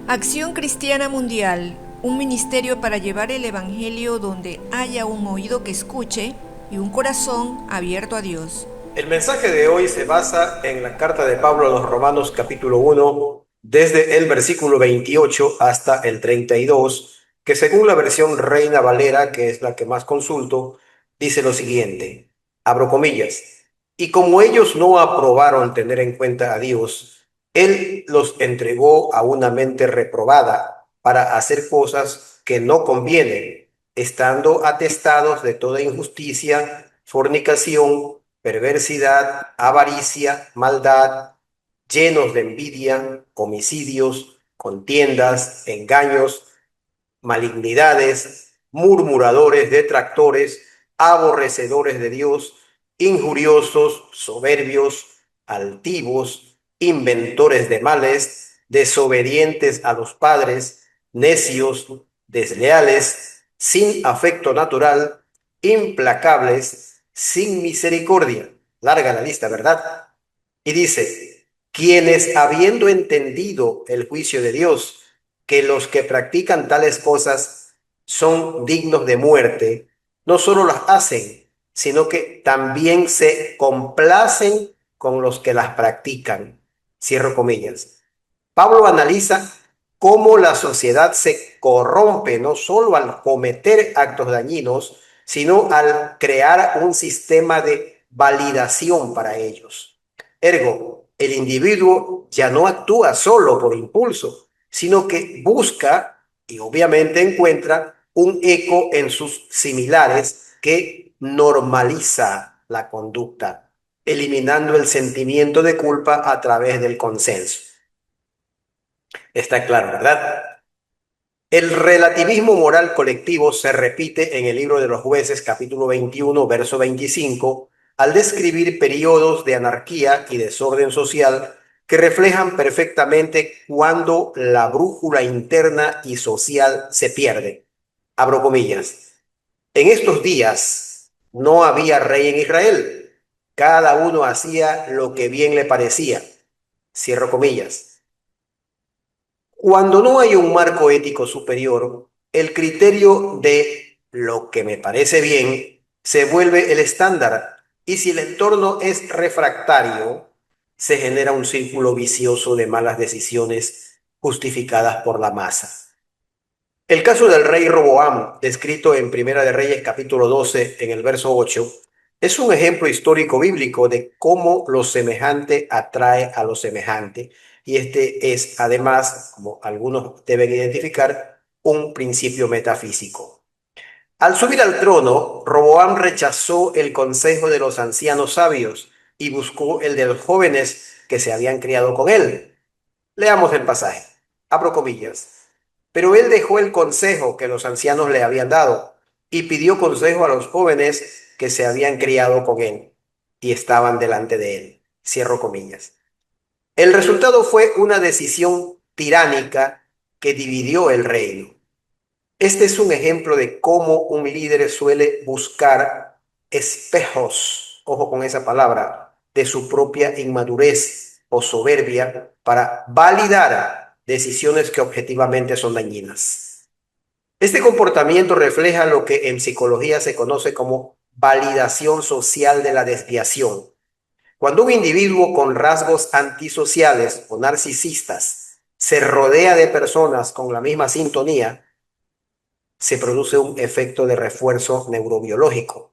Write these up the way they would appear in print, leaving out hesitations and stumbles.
Acción Cristiana Mundial, un ministerio para llevar el Evangelio donde haya un oído que escuche y un corazón abierto a Dios. El mensaje de hoy se basa en la carta de Pablo a los Romanos capítulo 1, desde el versículo 28 hasta el 32, que según la versión Reina Valera, que es la que más consulto, dice lo siguiente, abro comillas, y como ellos no aprobaron tener en cuenta a Dios, Él los entregó a una mente reprobada para hacer cosas que no convienen, estando atestados de toda injusticia, fornicación, perversidad, avaricia, maldad, llenos de envidia, homicidios, contiendas, engaños, malignidades, murmuradores, detractores, aborrecedores de Dios, injuriosos, soberbios, altivos, inventores de males, desobedientes a los padres, necios, desleales, sin afecto natural, implacables, sin misericordia. Larga la lista, ¿verdad? Y dice, quienes habiendo entendido el juicio de Dios, que los que practican tales cosas son dignos de muerte, no solo las hacen, sino que también se complacen con los que las practican. Cierro comillas. Pablo analiza cómo la sociedad se corrompe no solo al cometer actos dañinos, sino al crear un sistema de validación para ellos. Ergo, el individuo ya no actúa solo por impulso, sino que busca y obviamente encuentra un eco en sus similares que normaliza la conducta, eliminando el sentimiento de culpa a través del consenso. Está claro, ¿verdad? El relativismo moral colectivo se repite en el libro de los jueces, capítulo 21, verso 25, al describir periodos de anarquía y desorden social que reflejan perfectamente cuando la brújula interna y social se pierde. Abro comillas. En estos días no había rey en Israel. Cada uno hacía lo que bien le parecía. Cierro comillas. Cuando no hay un marco ético superior, el criterio de lo que me parece bien se vuelve el estándar y si el entorno es refractario, se genera un círculo vicioso de malas decisiones justificadas por la masa. El caso del rey Roboam, descrito en Primera de Reyes capítulo 12 en el verso 8, es un ejemplo histórico bíblico de cómo lo semejante atrae a lo semejante. Y este es además, como algunos deben identificar, un principio metafísico. Al subir al trono, Roboam rechazó el consejo de los ancianos sabios y buscó el de los jóvenes que se habían criado con él. Leamos el pasaje. Abro comillas. Pero él dejó el consejo que los ancianos le habían dado y pidió consejo a los jóvenes que se habían criado con él y estaban delante de él. Cierro comillas. El resultado fue una decisión tiránica que dividió el reino. Este es un ejemplo de cómo un líder suele buscar espejos, ojo con esa palabra, de su propia inmadurez o soberbia para validar decisiones que objetivamente son dañinas. Este comportamiento refleja lo que en psicología se conoce como validación social de la desviación. Cuando un individuo con rasgos antisociales o narcisistas se rodea de personas con la misma sintonía, se produce un efecto de refuerzo neurobiológico.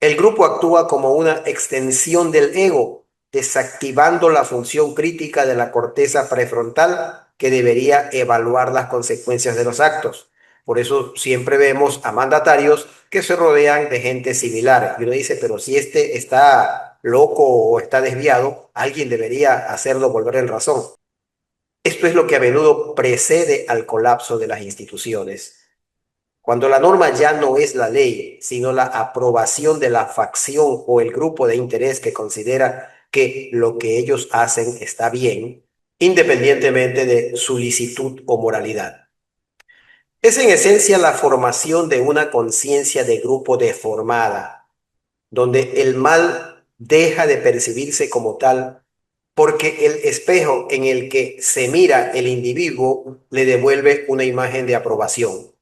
El grupo actúa como una extensión del ego, desactivando la función crítica de la corteza prefrontal que debería evaluar las consecuencias de los actos. Por eso siempre vemos a mandatarios que se rodean de gente similar. Y uno dice, pero si este está loco o está desviado, alguien debería hacerlo volver en razón. Esto es lo que a menudo precede al colapso de las instituciones. Cuando la norma ya no es la ley, sino la aprobación de la facción o el grupo de interés que considera que lo que ellos hacen está bien, independientemente de su licitud o moralidad. Es en esencia la formación de una conciencia de grupo deformada, donde el mal deja de percibirse como tal porque el espejo en el que se mira el individuo le devuelve una imagen de aprobación.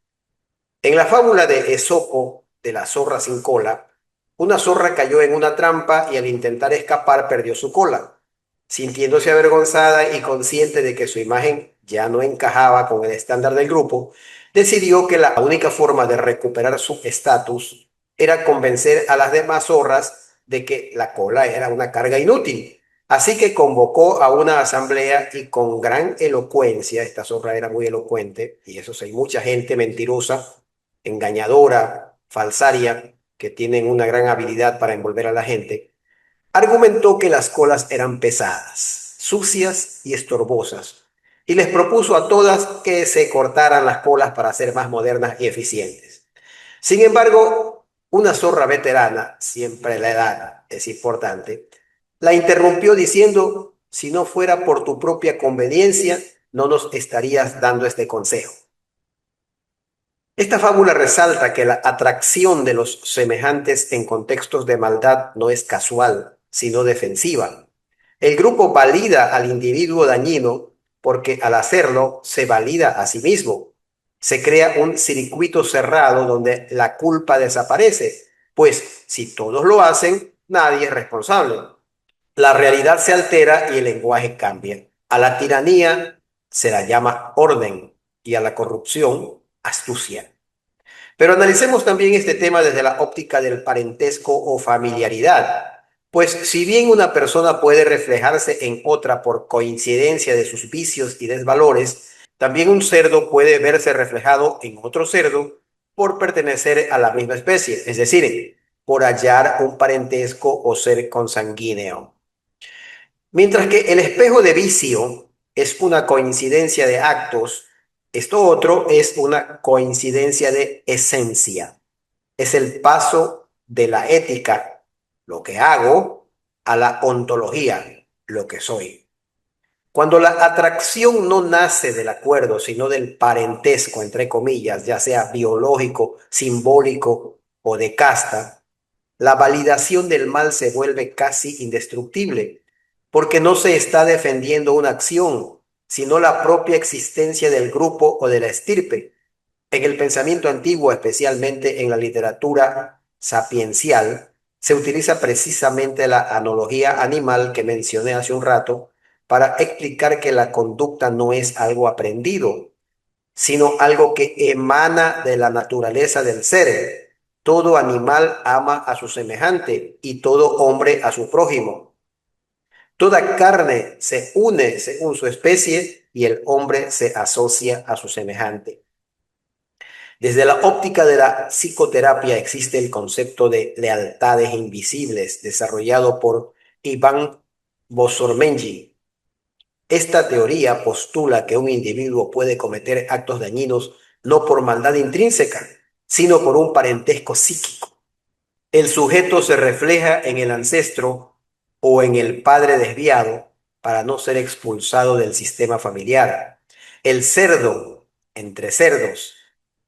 En la fábula de Esopo, de la zorra sin cola, una zorra cayó en una trampa y al intentar escapar perdió su cola. Sintiéndose avergonzada y consciente de que su imagen ya no encajaba con el estándar del grupo, decidió que la única forma de recuperar su estatus era convencer a las demás zorras de que la cola era una carga inútil. Así que convocó a una asamblea y con gran elocuencia, esta zorra era muy elocuente, y eso sí, hay mucha gente mentirosa, engañadora, falsaria, que tienen una gran habilidad para envolver a la gente, argumentó que las colas eran pesadas, sucias y estorbosas, y les propuso a todas que se cortaran las colas para ser más modernas y eficientes. Sin embargo, una zorra veterana, siempre la edad es importante, la interrumpió diciendo, si no fuera por tu propia conveniencia, no nos estarías dando este consejo. Esta fábula resalta que la atracción de los semejantes en contextos de maldad no es casual, sino defensiva. El grupo valida al individuo dañino porque al hacerlo se valida a sí mismo. Se crea un circuito cerrado donde la culpa desaparece, pues si todos lo hacen, nadie es responsable. La realidad se altera y el lenguaje cambia. A la tiranía se la llama orden y a la corrupción astucia. Pero analicemos también este tema desde la óptica del parentesco o familiaridad, pues si bien una persona puede reflejarse en otra por coincidencia de sus vicios y desvalores, también un cerdo puede verse reflejado en otro cerdo por pertenecer a la misma especie, es decir, por hallar un parentesco o ser consanguíneo. Mientras que el espejo de vicio es una coincidencia de actos, esto otro es una coincidencia de esencia. Es el paso de la ética, lo que hago, a la ontología, lo que soy. Cuando la atracción no nace del acuerdo, sino del parentesco, entre comillas, ya sea biológico, simbólico o de casta, la validación del mal se vuelve casi indestructible, porque no se está defendiendo una acción, sino la propia existencia del grupo o de la estirpe. En el pensamiento antiguo, especialmente en la literatura sapiencial, se utiliza precisamente la analogía animal que mencioné hace un rato para explicar que la conducta no es algo aprendido, sino algo que emana de la naturaleza del ser. Todo animal ama a su semejante y todo hombre a su prójimo. Toda carne se une según su especie y el hombre se asocia a su semejante. Desde la óptica de la psicoterapia existe el concepto de lealtades invisibles desarrollado por Iván Bosormenji. Esta teoría postula que un individuo puede cometer actos dañinos no por maldad intrínseca, sino por un parentesco psíquico. El sujeto se refleja en el ancestro o en el padre desviado para no ser expulsado del sistema familiar. El cerdo, entre cerdos.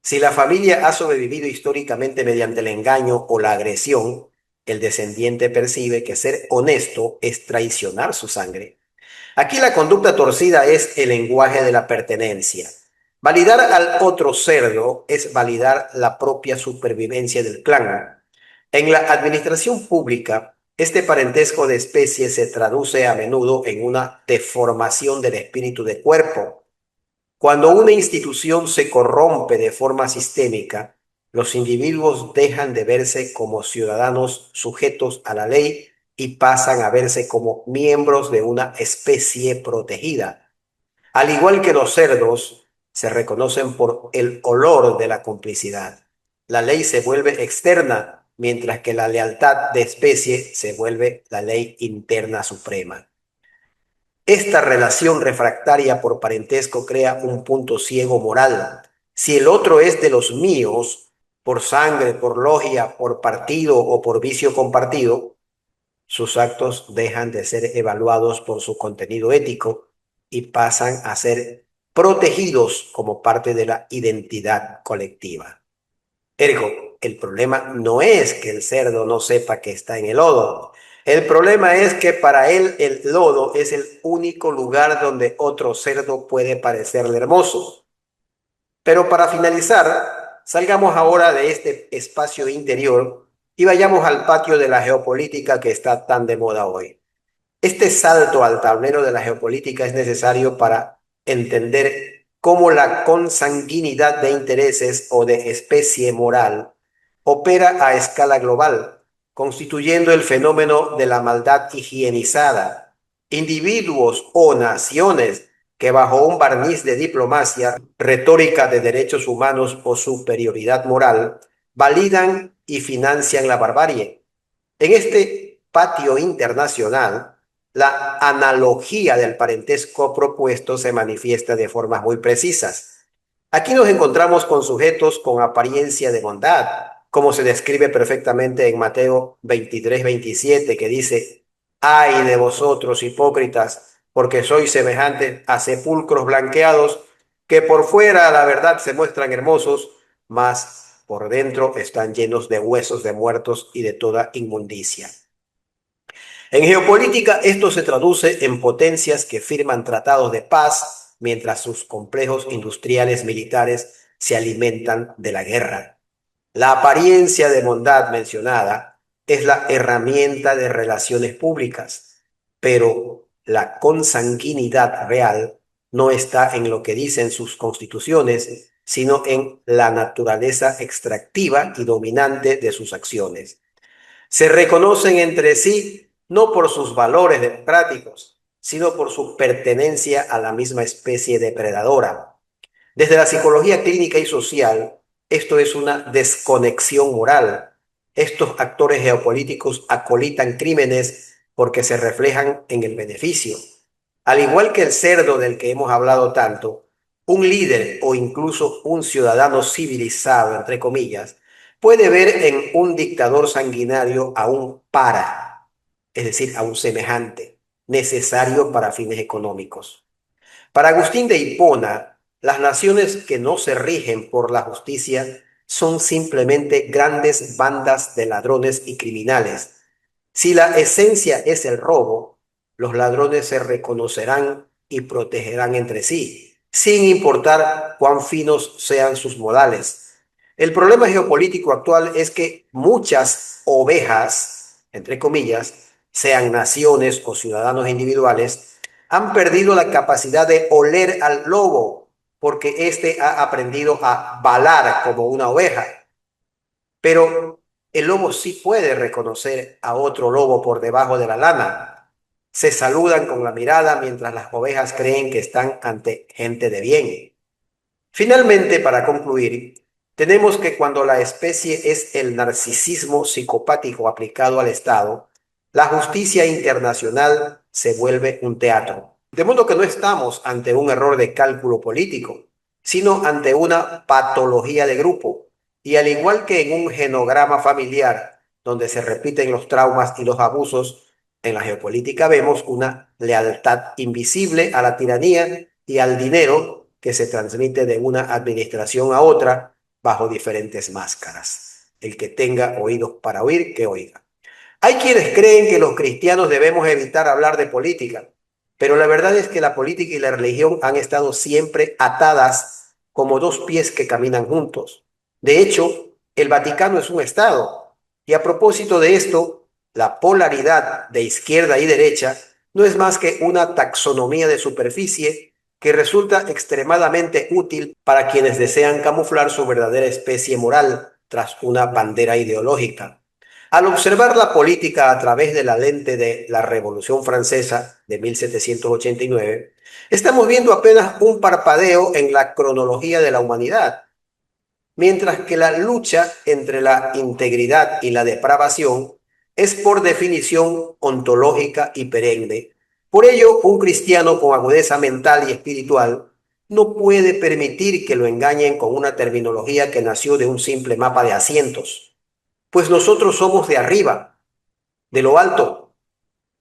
Si la familia ha sobrevivido históricamente mediante el engaño o la agresión, el descendiente percibe que ser honesto es traicionar su sangre. Aquí la conducta torcida es el lenguaje de la pertenencia. Validar al otro cerdo es validar la propia supervivencia del clan. En la administración pública, este parentesco de especies se traduce a menudo en una deformación del espíritu de cuerpo. Cuando una institución se corrompe de forma sistémica, los individuos dejan de verse como ciudadanos sujetos a la ley y pasan a verse como miembros de una especie protegida. Al igual que los cerdos, se reconocen por el olor de la complicidad. La ley se vuelve externa, mientras que la lealtad de especie se vuelve la ley interna suprema. Esta relación refractaria por parentesco crea un punto ciego moral. Si el otro es de los míos, por sangre, por logia, por partido o por vicio compartido, sus actos dejan de ser evaluados por su contenido ético y pasan a ser protegidos como parte de la identidad colectiva. Ergo, el problema no es que el cerdo no sepa que está en el lodo, El problema es que para él el lodo es el único lugar donde otro cerdo puede parecerle hermoso. Pero para finalizar, salgamos ahora de este espacio interior y vayamos al patio de la geopolítica que está tan de moda hoy. Este salto al tablero de la geopolítica es necesario para entender cómo la consanguinidad de intereses o de especie moral opera a escala global, constituyendo el fenómeno de la maldad higienizada. Individuos o naciones que bajo un barniz de diplomacia, retórica de derechos humanos o superioridad moral, validan y financian la barbarie. En este patio internacional, la analogía del parentesco propuesto se manifiesta de formas muy precisas. Aquí nos encontramos con sujetos con apariencia de bondad, como se describe perfectamente en Mateo 23-27, que dice: Ay de vosotros, hipócritas, porque sois semejantes a sepulcros blanqueados, que por fuera la verdad se muestran hermosos, mas por dentro están llenos de huesos de muertos y de toda inmundicia. En geopolítica, esto se traduce en potencias que firman tratados de paz mientras sus complejos industriales militares se alimentan de la guerra. La apariencia de bondad mencionada es la herramienta de relaciones públicas, pero la consanguinidad real no está en lo que dicen sus constituciones, sino en la naturaleza extractiva y dominante de sus acciones. Se reconocen entre sí no por sus valores democráticos, sino por su pertenencia a la misma especie depredadora. Desde la psicología clínica y social, esto es una desconexión moral. Estos actores geopolíticos acolitan crímenes porque se reflejan en el beneficio. Al igual que el cerdo del que hemos hablado tanto, un líder o incluso un ciudadano civilizado, entre comillas, puede ver en un dictador sanguinario a un para, es decir, a un semejante, necesario para fines económicos. Para Agustín de Hipona, las naciones que no se rigen por la justicia son simplemente grandes bandas de ladrones y criminales. Si la esencia es el robo, los ladrones se reconocerán y protegerán entre sí, sin importar cuán finos sean sus modales. El problema geopolítico actual es que muchas ovejas, entre comillas, sean naciones o ciudadanos individuales, han perdido la capacidad de oler al lobo porque éste ha aprendido a balar como una oveja. Pero el lobo sí puede reconocer a otro lobo por debajo de la lana. Se saludan con la mirada mientras las ovejas creen que están ante gente de bien. Finalmente, para concluir, tenemos que cuando la especie es el narcisismo psicopático aplicado al Estado, la justicia internacional se vuelve un teatro. De modo que no estamos ante un error de cálculo político, sino ante una patología de grupo. Y al igual que en un genograma familiar, donde se repiten los traumas y los abusos, en la geopolítica vemos una lealtad invisible a la tiranía y al dinero que se transmite de una administración a otra bajo diferentes máscaras. El que tenga oídos para oír, que oiga. Hay quienes creen que los cristianos debemos evitar hablar de política, pero la verdad es que la política y la religión han estado siempre atadas como dos pies que caminan juntos. De hecho, el Vaticano es un estado. Y a propósito de esto, la polaridad de izquierda y derecha no es más que una taxonomía de superficie que resulta extremadamente útil para quienes desean camuflar su verdadera especie moral tras una bandera ideológica. Al observar la política a través de la lente de la Revolución Francesa de 1789, estamos viendo apenas un parpadeo en la cronología de la humanidad, mientras que la lucha entre la integridad y la depravación es por definición ontológica y perenne. Por ello, un cristiano con agudeza mental y espiritual no puede permitir que lo engañen con una terminología que nació de un simple mapa de asientos, pues nosotros somos de arriba, de lo alto,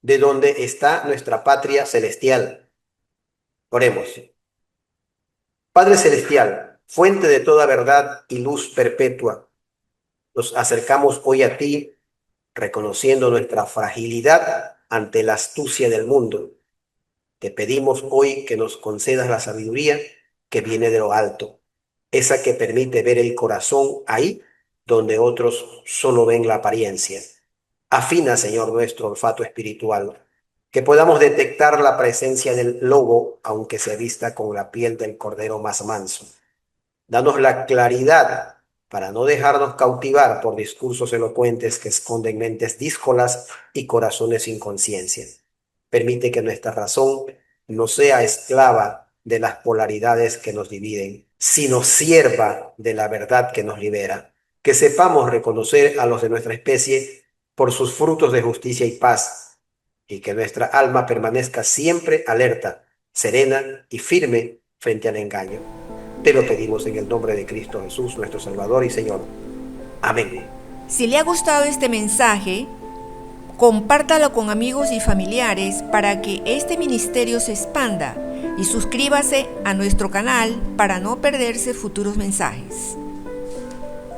de donde está nuestra patria celestial. Oremos. Padre celestial, fuente de toda verdad y luz perpetua, nos acercamos hoy a ti reconociendo nuestra fragilidad ante la astucia del mundo. Te pedimos hoy que nos concedas la sabiduría que viene de lo alto, esa que permite ver el corazón ahí donde otros solo ven la apariencia. Afina, Señor, nuestro olfato espiritual, que podamos detectar la presencia del lobo, aunque se vista con la piel del cordero más manso. Danos la claridad para no dejarnos cautivar por discursos elocuentes que esconden mentes díscolas y corazones sin conciencia. Permite que nuestra razón no sea esclava de las polaridades que nos dividen, sino sierva de la verdad que nos libera. Que sepamos reconocer a los de nuestra especie por sus frutos de justicia y paz, y que nuestra alma permanezca siempre alerta, serena y firme frente al engaño. Te lo pedimos en el nombre de Cristo Jesús, nuestro Salvador y Señor. Amén. Si le ha gustado este mensaje, compártalo con amigos y familiares para que este ministerio se expanda y suscríbase a nuestro canal para no perderse futuros mensajes.